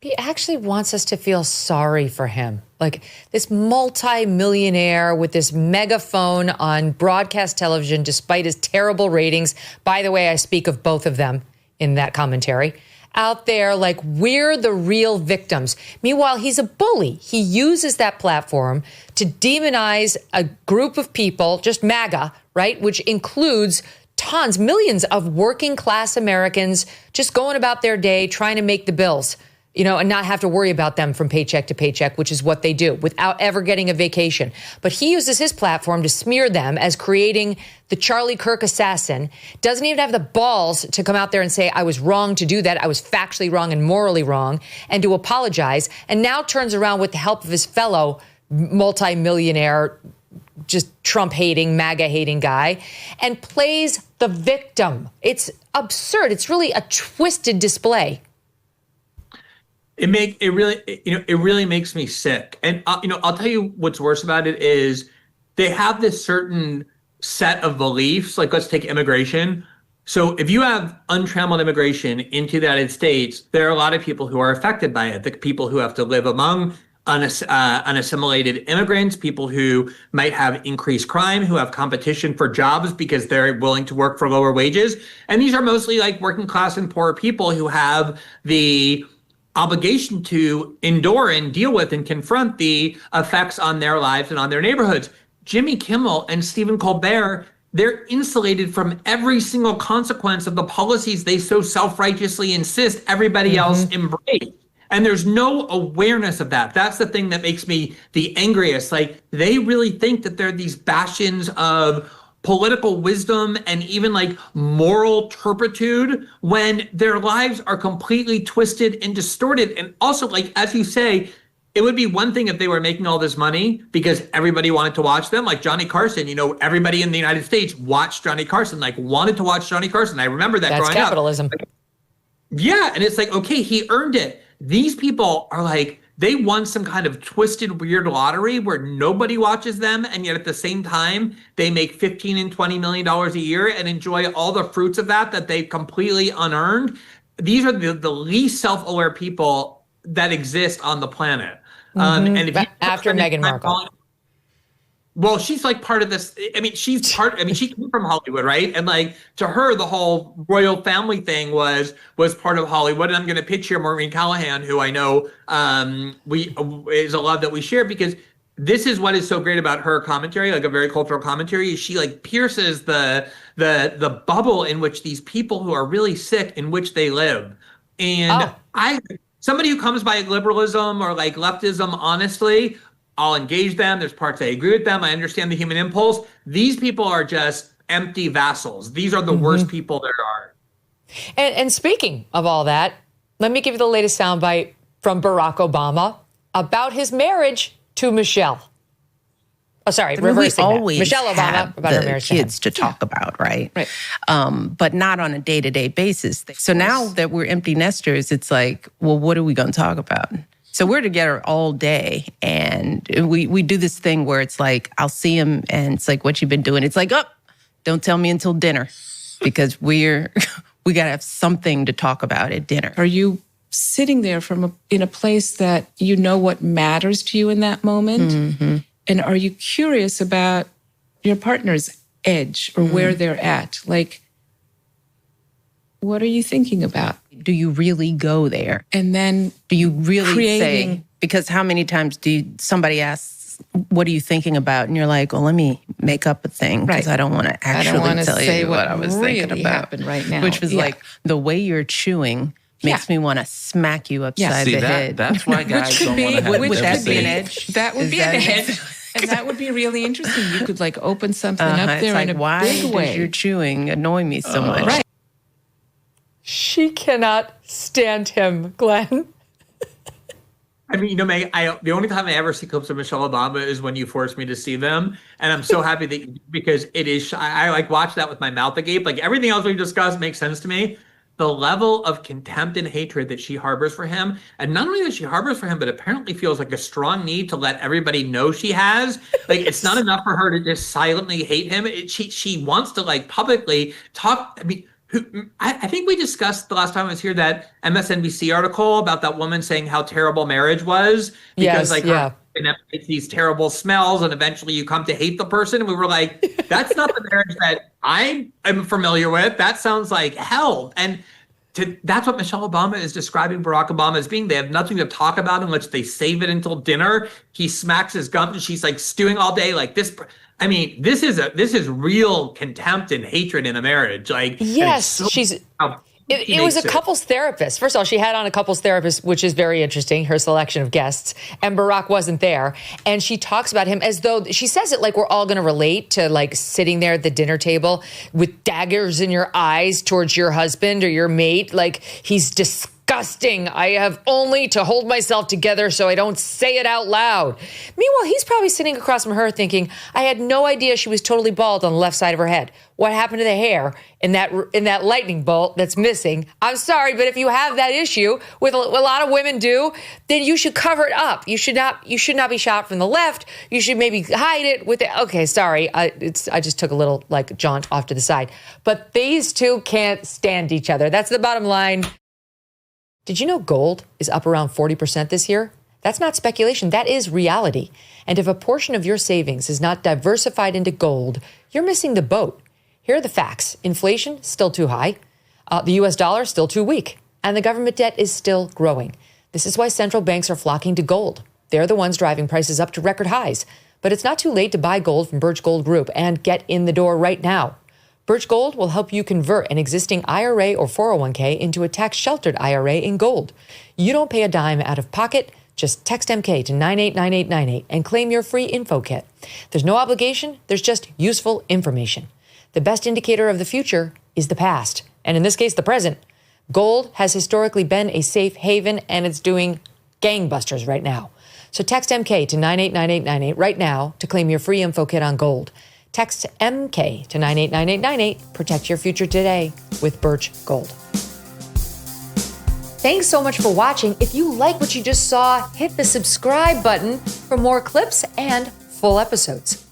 He actually wants us to feel sorry for him. Like this multi-millionaire with this megaphone on broadcast television, despite his terrible ratings. By the way, I speak of both of them in that commentary. Out there, like we're the real victims. Meanwhile, he's a bully. He uses that platform to demonize a group of people, just MAGA, right? Which includes tons, millions of working class Americans just going about their day trying to make the bills, and not have to worry about them from paycheck to paycheck, which is what they do without ever getting a vacation. But he uses his platform to smear them as creating the Charlie Kirk assassin, doesn't even have the balls to come out there and say, I was wrong to do that. I was factually wrong and morally wrong, and to apologize. And now turns around with the help of his fellow multimillionaire, just Trump-hating, MAGA-hating guy, and plays the victim. It's absurd. It's really a twisted display. It really makes me sick. And I'll tell you what's worse about it is they have this certain set of beliefs. Like, let's take immigration. So if you have untrammeled immigration into the United States, there are a lot of people who are affected by it. The people who have to live among unassimilated immigrants, people who might have increased crime, who have competition for jobs because they're willing to work for lower wages. And these are mostly like working class and poor people who have the obligation to endure and deal with and confront the effects on their lives and on their neighborhoods. Jimmy Kimmel and Stephen Colbert, they're insulated from every single consequence of the policies they so self-righteously insist everybody else embrace. And there's no awareness of that. That's the thing that makes me the angriest. Like, they really think that they're these bastions of political wisdom and even like moral turpitude when their lives are completely twisted and distorted. And also, like, as you say, it would be one thing if they were making all this money because everybody wanted to watch them, like Johnny Carson. Everybody in the United States watched Johnny Carson, like wanted to watch Johnny Carson. I remember that growing up. That's capitalism. Yeah, and it's like, okay, he earned it. These people are like, they won some kind of twisted, weird lottery where nobody watches them, and yet at the same time, they make $15 and $20 million a year and enjoy all the fruits of that they completely unearned. These are the least self-aware people that exist on the planet. And if you after Meghan Markle. Well, she's like part of this. She came from Hollywood, right? And like to her, the whole royal family thing was part of Hollywood. And I'm going to pitch here Maureen Callahan, who I know is a love that we share, because this is what is so great about her commentary, like a very cultural commentary, is she like pierces the bubble in which these people who are really sick, in which they live. And somebody who comes by liberalism or like leftism, honestly, I'll engage them. There's parts I agree with them. I understand the human impulse. These people are just empty vassals. These are the worst people there are. And speaking of all that, let me give you the latest soundbite from Barack Obama about his marriage to Michelle. Oh, sorry, reversing that. Michelle Obama about her marriage to kids to talk about, right? But not on a day-to-day basis. So now that we're empty nesters, it's like, well, what are we going to talk about? So we're together all day, and we do this thing where it's like, I'll see him, and it's like, what you been doing? It's like, don't tell me until dinner, because we got to have something to talk about at dinner. Are you sitting there in a place that you know what matters to you in that moment? Mm-hmm. And are you curious about your partner's edge or where they're at? Like, what are you thinking about? Do you really go there? And then do you really say, because how many times somebody asks, what are you thinking about? And you're like, well, let me make up a thing because I don't want to actually tell you what I was thinking about right now. Which was like, the way you're chewing makes me want to smack you upside the head. That's why guys don't want to have Would that be an edge? That would be an edge. And that would be really interesting. You could like open something up there in a why big way. Does your chewing annoy me so much? Right. She cannot stand him, Glenn. Meg, the only time I ever see clips of Michelle Obama is when you force me to see them. And I'm so happy that because it is, I like watch that with my mouth agape. Like everything else we've discussed makes sense to me. The level of contempt and hatred that she harbors for him, and not only that she harbors for him, but apparently feels like a strong need to let everybody know she has. Like, it's not enough for her to just silently hate him. She wants to like publicly talk. I think we discussed the last time I was here that MSNBC article about that woman saying how terrible marriage was because it's these terrible smells and eventually you come to hate the person. And we were like, that's not the marriage that I am familiar with. That sounds like hell. And that's what Michelle Obama is describing Barack Obama as being. They have nothing to talk about unless they save it until dinner. He smacks his gum and she's like stewing all day like this. I mean, this is real contempt and hatred in a marriage. Like, yes, it was a couples therapist. First of all, she had on a couples therapist, which is very interesting, her selection of guests, and Barack wasn't there. And she talks about him as though, she says it like we're all going to relate to like sitting there at the dinner table with daggers in your eyes towards your husband or your mate. Like he's disgusting. I have only to hold myself together so I don't say it out loud. Meanwhile, he's probably sitting across from her thinking, I had no idea she was totally bald on the left side of her head. What happened to the hair in that lightning bolt that's missing? I'm sorry, but if you have that issue, with a lot of women do, then you should cover it up. You should not be shot from the left. You should maybe hide it with it. Okay, sorry. I just took a little like jaunt off to the side. But these two can't stand each other. That's the bottom line. Did you know gold is up around 40% this year? That's not speculation. That is reality. And if a portion of your savings is not diversified into gold, you're missing the boat. Here are the facts. Inflation, still too high. The U.S. dollar, still too weak. And the government debt is still growing. This is why central banks are flocking to gold. They're the ones driving prices up to record highs. But it's not too late to buy gold from Birch Gold Group and get in the door right now. Birch Gold will help you convert an existing IRA or 401k into a tax-sheltered IRA in gold. You don't pay a dime out of pocket. Just text MK to 989898 and claim your free info kit. There's no obligation. There's just useful information. The best indicator of the future is the past, and in this case, the present. Gold has historically been a safe haven, and it's doing gangbusters right now. So text MK to 989898 right now to claim your free info kit on gold. Text MK to 989898. Protect your future today with Birch Gold. Thanks so much for watching. If you like what you just saw, hit the subscribe button for more clips and full episodes.